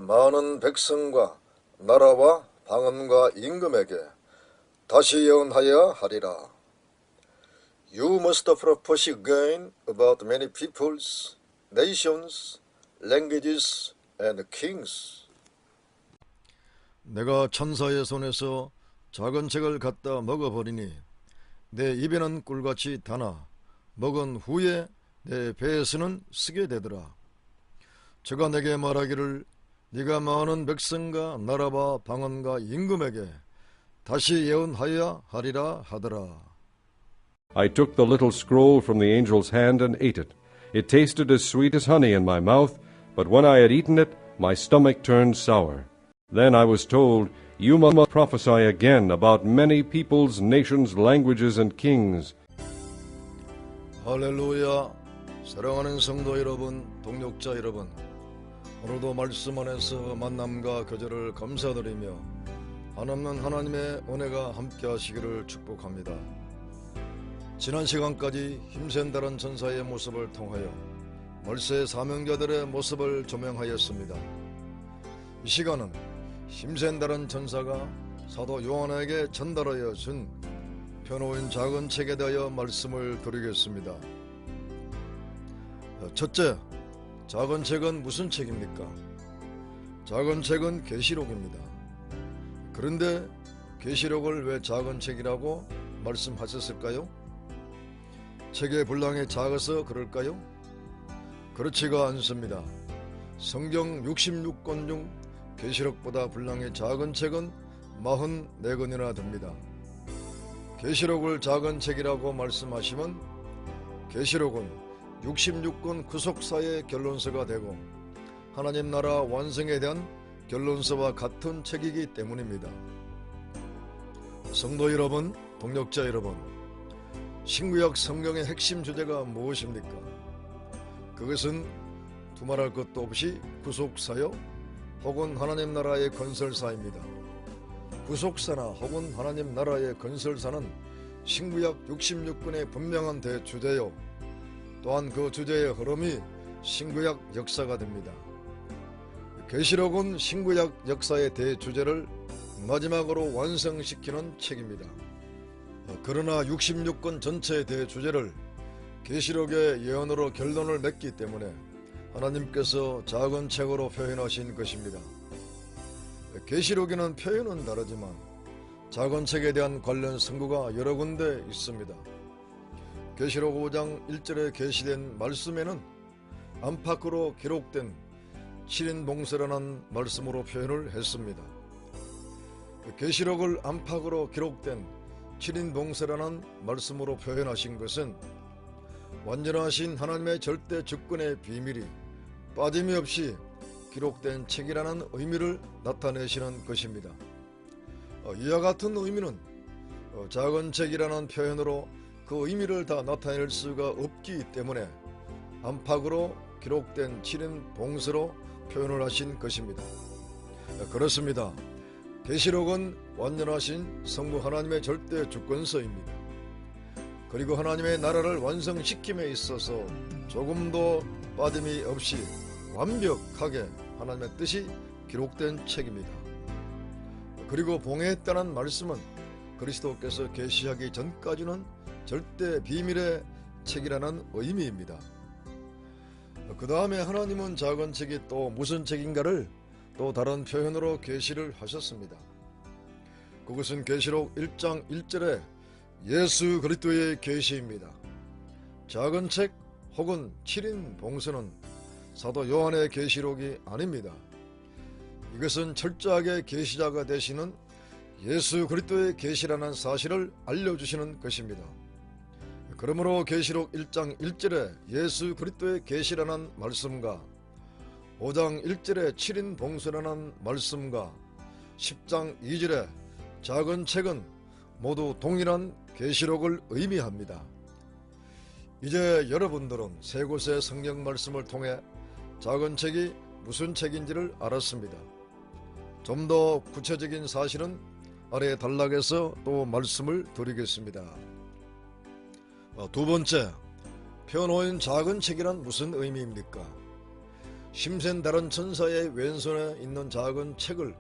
많은 백성과 나라와 방언과 임금에게 다시 예언하여야 하리라. You must prophesy again about many peoples, nations, languages, and kings. 내가 천사의 손에서 작은 책을 갖다 먹어버리니 내 입에는 꿀같이 다나 먹은 후에 내 배에서는 쓰게 되더라. 저가 내게 말하기를 네가 많은 백성과 나라와 방언과 임금에게 다시 예언하여야 하리라 하더라. I took the little scroll from the angel's hand and ate it. It tasted as sweet as honey in my mouth, but when I had eaten it, my stomach turned sour. Then I was told, You must prophesy again about many peoples, nations, languages, and kings. 할렐루야. 사랑하는 성도 여러분, 동역자 여러분, 오늘도 말씀 안에서 만남과 교제를 감사드리며 한없는 하나님의 은혜가 함께 하시기를 축복합니다. 지난 시간까지 힘센 다른 전사의 모습을 통하여 멀세 사명자들의 모습을 조명하였습니다. 이 시간은 힘센 다른 전사가 사도 요한에게 전달하여 준 펴놓은 작은 책에 대하여 말씀을 드리겠습니다. 첫째, 작은 책은 무슨 책입니까? 작은 책은 계시록입니다. 그런데 계시록을 왜 작은 책이라고 말씀하셨을까요? 책의 분량이 작아서 그럴까요? 그렇지가 않습니다. 성경 66권 중 계시록보다 분량이 작은 책은 44권이나 됩니다. 계시록을 작은 책이라고 말씀하시면 계시록은 66권 구속사의 결론서가 되고 하나님 나라 완성에 대한 결론서와 같은 책이기 때문입니다. 성도 여러분, 동역자 여러분, 신구약 성경의 핵심 주제가 무엇입니까? 그것은 두말할 것도 없이 구속사요 혹은 하나님 나라의 건설사입니다. 구속사나 혹은 하나님 나라의 건설사는 신구약 66권의 분명한 대주제요, 또한 그 주제의 흐름이 신구약 역사가 됩니다. 계시록은 신구약 역사의 대주제를 마지막으로 완성시키는 책입니다. 그러나 66권 전체의 대주제를 계시록의 예언으로 결론을 맺기 때문에 하나님께서 작은 책으로 표현하신 것입니다. 계시록에는 표현은 다르지만 작은 책에 대한 관련 선구가 여러 군데 있습니다. 계시록 5장 1절에 계시된 말씀에는 안팎으로 기록된 7인 봉쇄라는 말씀으로 표현을 했습니다. 계시록을 안팎으로 기록된 7인 봉쇄라는 말씀으로 표현하신 것은 완전하신 하나님의 절대 주권의 비밀이 빠짐이 없이 기록된 책이라는 의미를 나타내시는 것입니다. 이와 같은 의미는 작은 책이라는 표현으로 그 의미를 다 나타낼 수가 없기 때문에 안팎으로 기록된 7인 봉쇄로 표현을 하신 것입니다. 그렇습니다. 계시록은 완전하신 성부 하나님의 절대 주권서입니다. 그리고 하나님의 나라를 완성시킴에 있어서 조금도 빠짐이 없이 완벽하게 하나님의 뜻이 기록된 책입니다. 그리고 봉해했다는 말씀은 그리스도께서 계시하기 전까지는 절대 비밀의 책이라는 의미입니다. 그 다음에 하나님은 작은 책이 또 무슨 책인가를 또 다른 표현으로 계시를 하셨습니다. 그것은 계시록 1장 1절에 예수 그리스도의 계시입니다. 작은 책 혹은 7인 봉쇄는 사도 요한의 계시록이 아닙니다. 이것은 철저하게 계시자가 되시는 예수 그리스도의 계시라는 사실을 알려주시는 것입니다. 그러므로 계시록 1장 1절에 예수 그리스도의 계시라는 말씀과 5장 1절에 7인 봉쇄라는 말씀과 10장 2절에 작은 책은 모두 동일한 계시록을 의미합니다. 이제 여러분들은 세 곳의 성경 말씀을 통해 작은 책이 무슨 책인지를 알았습니다. 좀 더 구체적인 사실은 아래 단락에서 또 말씀을 드리겠습니다. 두 번째, 펴놓은 작은 책이란 무슨 의미입니까? 심센 다른 천사의 왼손에 있는 작은 책을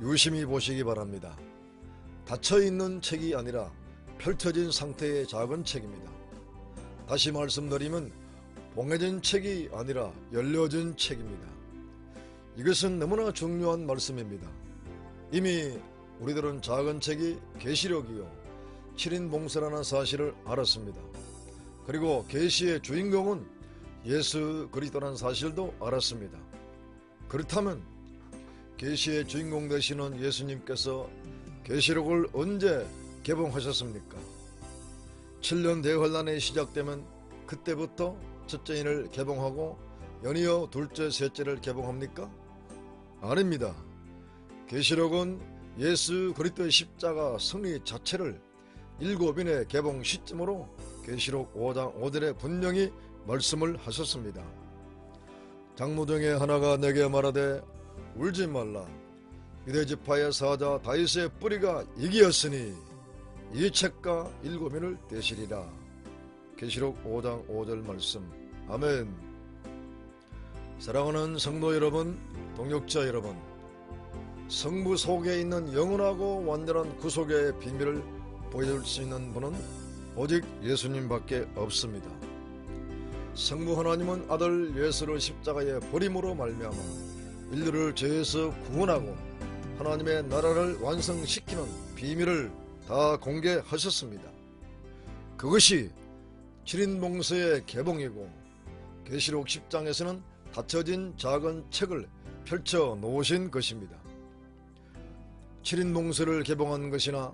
유심히 보시기 바랍니다. 닫혀있는 책이 아니라 펼쳐진 상태의 작은 책입니다. 다시 말씀드리면 봉해진 책이 아니라 열려진 책입니다. 이것은 너무나 중요한 말씀입니다. 이미 우리들은 작은 책이 계시록이요 7인 봉사라는 사실을 알았습니다. 그리고 계시의 주인공은 예수 그리스도라는 사실도 알았습니다. 그렇다면 계시의 주인공 되시는 예수님께서 계시록을 언제 개봉하셨습니까? 7년 대환란이 시작되면 그때부터 첫째인을 개봉하고 연이어 둘째, 셋째를 개봉합니까? 아닙니다. 계시록은 예수 그리스도의 십자가 승리 자체를 7인의 개봉 시점으로 계시록 5장 5절에 분명히 말씀을 하셨습니다. 장로 중에 하나가 내게 말하되 울지 말라. 유대지파의 사자 다윗의 뿌리가 이기었으니 이 책과 7인을 떼시리라. 계시록 5장 5절 말씀. 아멘. 사랑하는 성도 여러분, 동역자 여러분, 성부 속에 있는 영원하고 완전한 구속의 비밀을 보여줄 수 있는 분은 오직 예수님밖에 없습니다. 성부 하나님은 아들 예수를 십자가에 버림으로 말미암아 인류를 죄에서 구원하고 하나님의 나라를 완성시키는 비밀을 다 공개하셨습니다. 그것이 7인 봉서의 개봉이고 계시록 10장에서는 닫혀진 작은 책을 펼쳐 놓으신 것입니다. 7인 봉서를 개봉한 것이나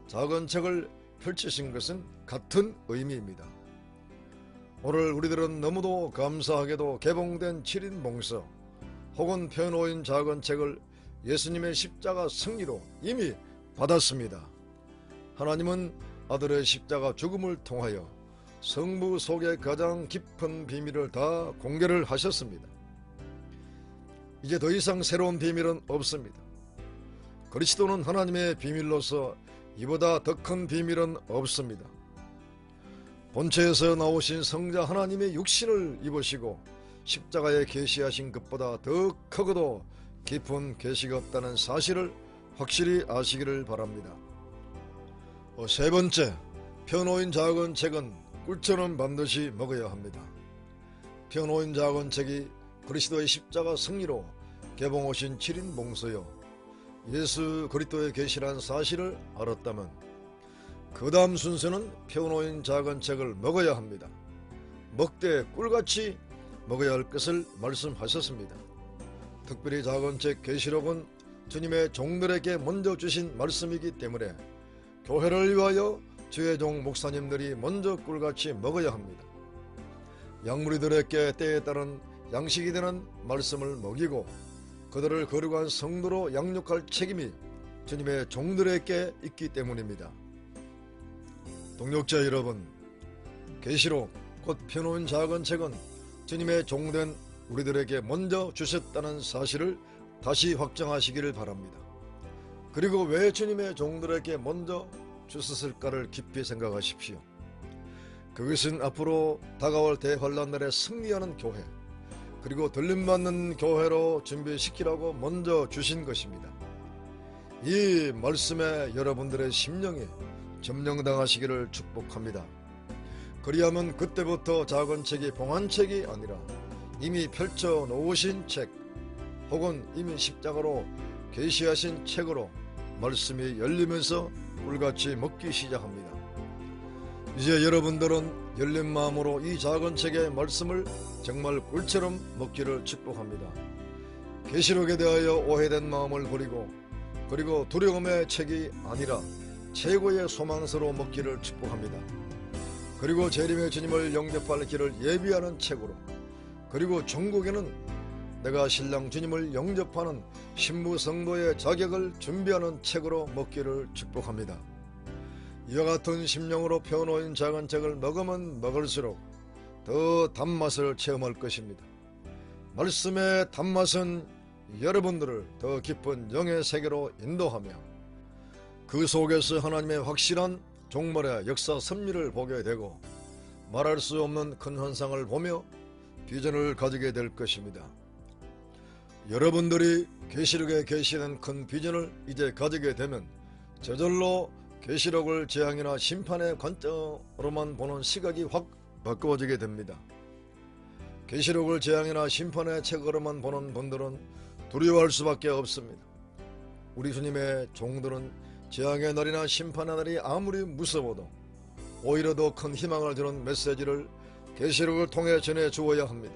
작은 책을 펼치신 것은 같은 의미입니다. 오늘 우리들은 너무도 감사하게도 개봉된 7인 봉서 혹은 펴놓인 작은 책을 예수님의 십자가 승리로 이미 받았습니다. 하나님은 아들의 십자가 죽음을 통하여 성부 속의 가장 깊은 비밀을 다 공개를 하셨습니다. 이제 더 이상 새로운 비밀은 없습니다. 그리스도는 하나님의 비밀로서 이보다 더 큰 비밀은 없습니다. 본체에서 나오신 성자 하나님의 육신을 입으시고 십자가에 계시하신 것보다 더 크고도 깊은 계시가 없다는 사실을 확실히 아시기를 바랍니다. 세 번째, 펴놓인 작은 책은 꿀처럼 반드시 먹어야 합니다. 펴놓인 작은 책이 그리스도의 십자가 승리로 개봉 오신 7인 봉서요 예수 그리스도의 계시란 사실을 알았다면 그 다음 순서는 펴놓인 작은 책을 먹어야 합니다. 먹되 꿀같이 먹어야 할 것을 말씀하셨습니다. 특별히 작은 책 계시록은 주님의 종들에게 먼저 주신 말씀이기 때문에 교회를 위하여 주의 종 목사님들이 먼저 꿀같이 먹어야 합니다. 양무리들에게 때에 따른 양식이 되는 말씀을 먹이고 그들을 거룩한 성도로 양육할 책임이 주님의 종들에게 있기 때문입니다. 동역자 여러분, 계시록 곧 펴놓은 작은 책은 주님의 종된 우리들에게 먼저 주셨다는 사실을 다시 확정하시기를 바랍니다. 그리고 왜 주님의 종들에게 먼저 주셨을까를 깊이 생각하십시오. 그것은 앞으로 다가올 대환란날에 승리하는 교회, 그리고 들림받는 교회로 준비시키라고 먼저 주신 것입니다. 이 말씀에 여러분들의 심령이 점령당하시기를 축복합니다. 그리하면 그때부터 작은 책이 봉한 책이 아니라 이미 펼쳐 놓으신 책 혹은 이미 십자가로 계시하신 책으로 말씀이 열리면서 꿀같이 먹기 시작합니다. 이제 여러분들은 열린 마음으로 이 작은 책의 말씀을 정말 꿀처럼 먹기를 축복합니다. 계시록에 대하여 오해된 마음을 버리고 그리고 두려움의 책이 아니라 최고의 소망서로 먹기를 축복합니다. 그리고 재림의 주님을 영접할 길을 예비하는 책으로, 그리고 전국에는 내가 신랑 주님을 영접하는 신부 성도의 자격을 준비하는 책으로 먹기를 축복합니다. 이와 같은 심령으로 펴놓인 작은 책을 먹으면 먹을수록 더 단맛을 체험할 것입니다. 말씀의 단맛은 여러분들을 더 깊은 영의 세계로 인도하며 그 속에서 하나님의 확실한 종말의 역사 섭리를 보게 되고 말할 수 없는 큰 환상을 보며 비전을 가지게 될 것입니다. 여러분들이 계시록에 계시는 큰 비전을 이제 가지게 되면 저절로 계시록을 재앙이나 심판의 관점으로만 보는 시각이 확 바꾸어지게 됩니다. 계시록을 재앙이나 심판의 책으로만 보는 분들은 두려워할 수밖에 없습니다. 우리 주님의 종들은 재앙의 날이나 심판의 날이 아무리 무서워도 오히려 더 큰 희망을 주는 메시지를 계시록을 통해 전해주어야 합니다.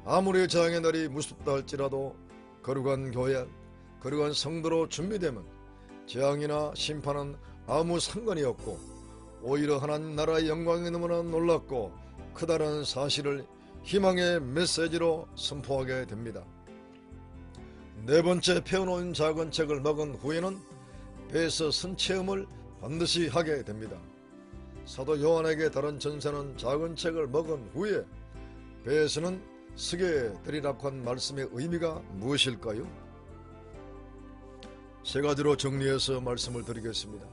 아무리 재앙의 날이 무섭다 할지라도 거룩한 교회, 거룩한 성도로 준비되면 재앙이나 심판은 아무 상관이 없고 오히려 하나님 나라의 영광이 너무나 놀랍고 크다는 사실을 희망의 메시지로 선포하게 됩니다. 네 번째, 펴놓은 작은 책을 먹은 후에는 배에서 선 체험을 반드시 하게 됩니다. 사도 요한에게 다른 전사는 작은 책을 먹은 후에 배에서는 쓰게 되리라고 한 말씀의 의미가 무엇일까요? 세 가지로 정리해서 말씀을 드리겠습니다.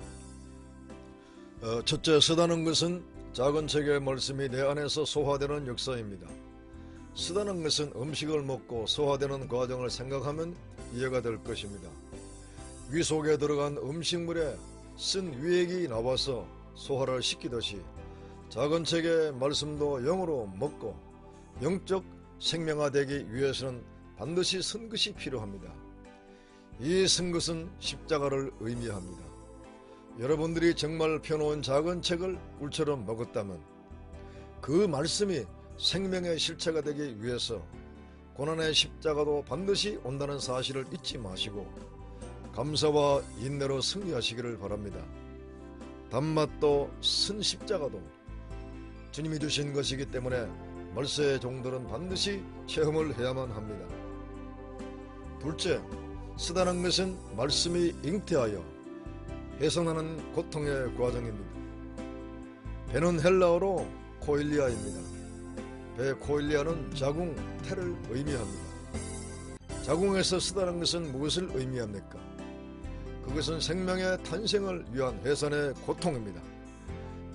첫째, 쓰다는 것은 작은 책의 말씀이 내 안에서 소화되는 역사입니다. 쓰다는 것은 음식을 먹고 소화되는 과정을 생각하면 이해가 될 것입니다. 위 속에 들어간 음식물에 쓴 유액이 나와서 소화를 시키듯이 작은 책의 말씀도 영으로 먹고 영적 생명화되기 위해서는 반드시 쓴 것이 필요합니다. 이 쓴 것은 십자가를 의미합니다. 여러분들이 정말 펴놓은 작은 책을 꿀처럼 먹었다면 그 말씀이 생명의 실체가 되기 위해서 고난의 십자가도 반드시 온다는 사실을 잊지 마시고 감사와 인내로 승리하시기를 바랍니다. 단맛도 쓴 십자가도 주님이 주신 것이기 때문에 말세의 종들은 반드시 체험을 해야만 합니다. 둘째, 쓰다는 것은 말씀이 잉태하여 해성하는 고통의 과정입니다. 배는 헬라어로 코일리아입니다. 배 코일리아는 자궁, 태를 의미합니다. 자궁에서 쓰다는 것은 무엇을 의미합니까? 그것은 생명의 탄생을 위한 해산의 고통입니다.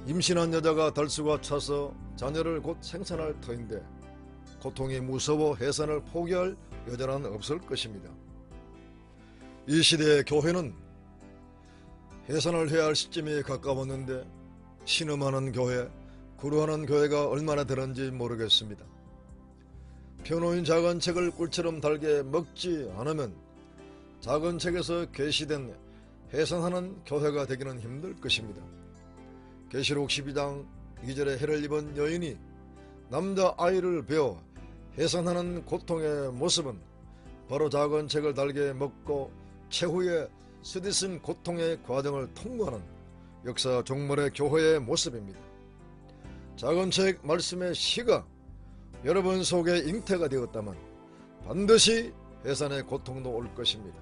임신한 여자가 달수가 차서 자녀를 곧 생산할 터인데 고통이 무서워 해산을 포기할 여자는 없을 것입니다. 이 시대의 교회는 해산을 해야 할 시점이 가까웠는데 신음하는 교회, 구루하는 교회가 얼마나 되는지 모르겠습니다. 펴놓인 작은 책을 꿀처럼 달게 먹지 않으면 작은 책에서 계시된 해산하는 교회가 되기는 힘들 것입니다. 계시록 12장 2절에 해를 입은 여인이 남자아이를 베어 해산하는 고통의 모습은 바로 작은 책을 달게 먹고 최후의 스디슨 고통의 과정을 통과하는 역사 종말의 교회의 모습입니다. 작은 책 말씀의 시가 여러분 속에 잉태가 되었다면 반드시 해산의 고통도 올 것입니다.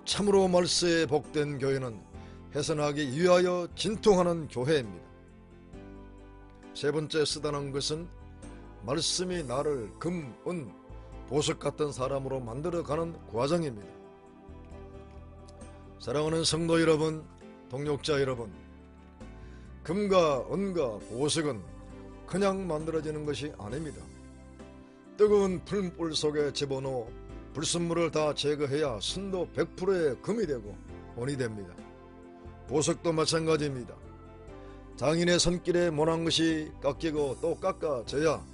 참으로 말세에 복된 교회는 해산하기 위하여 진통하는 교회입니다. 세 번째, 쓰다는 것은 말씀이 나를 금, 은, 보석 같은 사람으로 만들어가는 과정입니다. 사랑하는 성도 여러분, 동역자 여러분, 금과 은과 보석은 그냥 만들어지는 것이 아닙니다. 뜨거운 풀물 속에 집어넣어 불순물을 다 제거해야 순도 100%의 금이 되고 원이 됩니다. 보석도 마찬가지입니다. 장인의 손길에 모난 것이 깎이고 또 깎아져야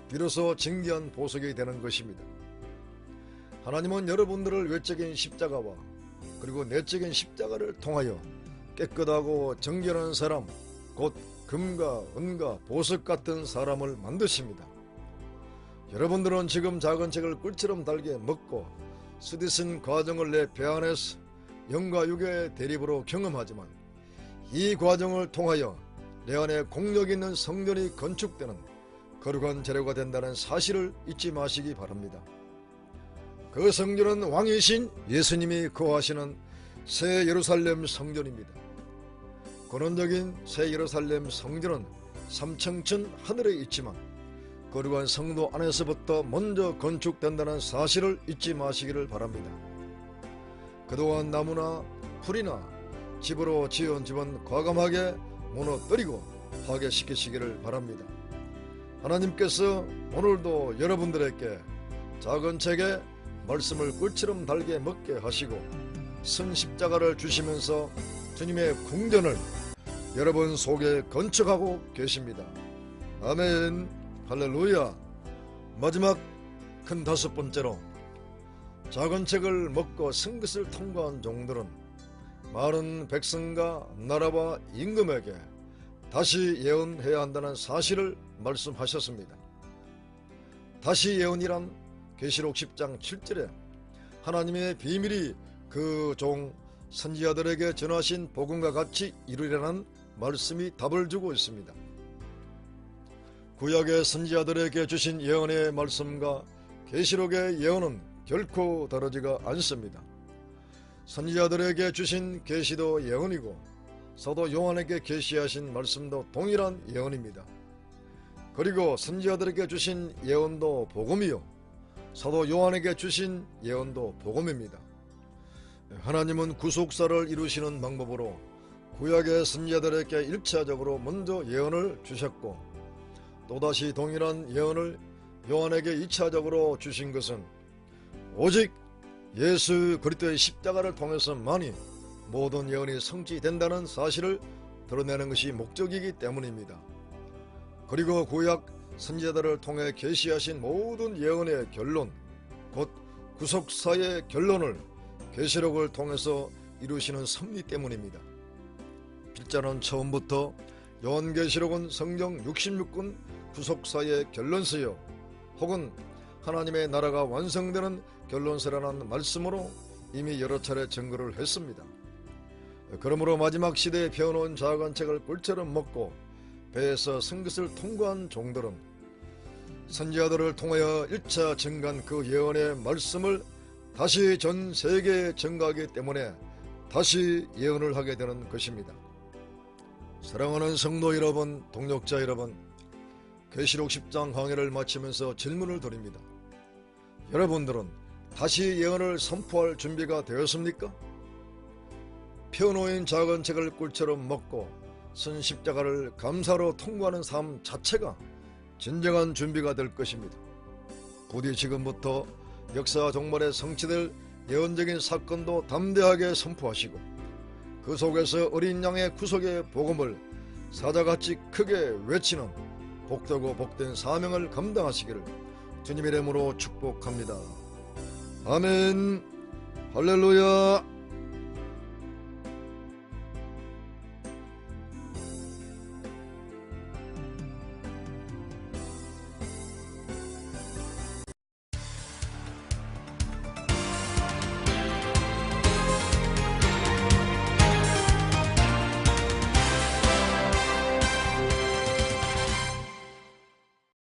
비로소 진귀한 보석이 되는 것입니다. 하나님은 여러분들을 외적인 십자가와 그리고 내적인 십자가를 통하여 깨끗하고 정결한 사람, 곧 금과 은과 보석 같은 사람을 만드십니다. 여러분들은 지금 작은 책을 꿀처럼 달게 먹고 스디슨 과정을 내 배 안에서 영과 육의 대립으로 경험하지만 이 과정을 통하여 내 안에 공력 있는 성전이 건축되는 거룩한 재료가 된다는 사실을 잊지 마시기 바랍니다. 그 성전은 왕이신 예수님이 거하시는 새 예루살렘 성전입니다. 근원적인 새 예루살렘 성전은 삼층천 하늘에 있지만 거룩한 성도 안에서부터 먼저 건축된다는 사실을 잊지 마시기를 바랍니다. 그동안 나무나 풀이나 집으로 지은 집은 과감하게 무너뜨리고 파괴시키시기를 바랍니다. 하나님께서 오늘도 여러분들에게 작은 책에 말씀을 꿀처럼 달게 먹게 하시고 선 십자가를 주시면서 주님의 궁전을 여러분 속에 건축하고 계십니다. 아멘. 할렐루야. 마지막 큰 다섯 번째로, 작은 책을 먹고 쓴 것을 통과한 종들은 많은 백성과 나라와 임금에게 다시 예언해야 한다는 사실을 말씀하셨습니다. 다시 예언이란 계시록 10장 7절에 하나님의 비밀이 그 종 선지자들에게 전하신 복음과 같이 이루리라는 말씀이 답을 주고 있습니다. 구약의 선지자들에게 주신 예언의 말씀과 계시록의 예언은 결코 다르지가 않습니다. 선지자들에게 주신 계시도 예언이고 사도 요한에게 계시하신 말씀도 동일한 예언입니다. 그리고 선지자들에게 주신 예언도 복음이요 사도 요한에게 주신 예언도 복음입니다. 하나님은 구속사를 이루시는 방법으로 구약의 선지자들에게 1차적으로 먼저 예언을 주셨고 또다시 동일한 예언을 요한에게 2차적으로 주신 것은 오직 예수 그리스도의 십자가를 통해서만이 모든 예언이 성취된다는 사실을 드러내는 것이 목적이기 때문입니다. 그리고 구약 선지자들을 통해 계시하신 모든 예언의 결론, 곧 구속사의 결론을 계시록을 통해서 이루시는 섭리 때문입니다. 필자는 처음부터 요한계시록은 성경 66권 구속사의 결론서요 혹은 하나님의 나라가 완성되는 결론서라는 말씀으로 이미 여러 차례 증거를 했습니다. 그러므로 마지막 시대에 펴놓은 작은 책을 꿀처럼 먹고 배에서 쓴 것을 통과한 종들은 선지자들을 통하여 1차 증가한 그 예언의 말씀을 다시 전 세계에 증가하기 때문에 다시 예언을 하게 되는 것입니다. 사랑하는 성도 여러분, 동역자 여러분, 계시록 10장 강해를 마치면서 질문을 드립니다. 여러분들은 다시 예언을 선포할 준비가 되었습니까? 펴놓인 작은 책을 꿀처럼 먹고 선 십자가를 감사로 통과하는 삶 자체가 진정한 준비가 될 것입니다. 부디 지금부터 역사 종말에 성취될 예언적인 사건도 담대하게 선포하시고 그 속에서 어린 양의 구속의 복음을 사자같이 크게 외치는 복되고 복된 사명을 감당하시기를 주님의 이름으로 축복합니다. 아멘. 할렐루야.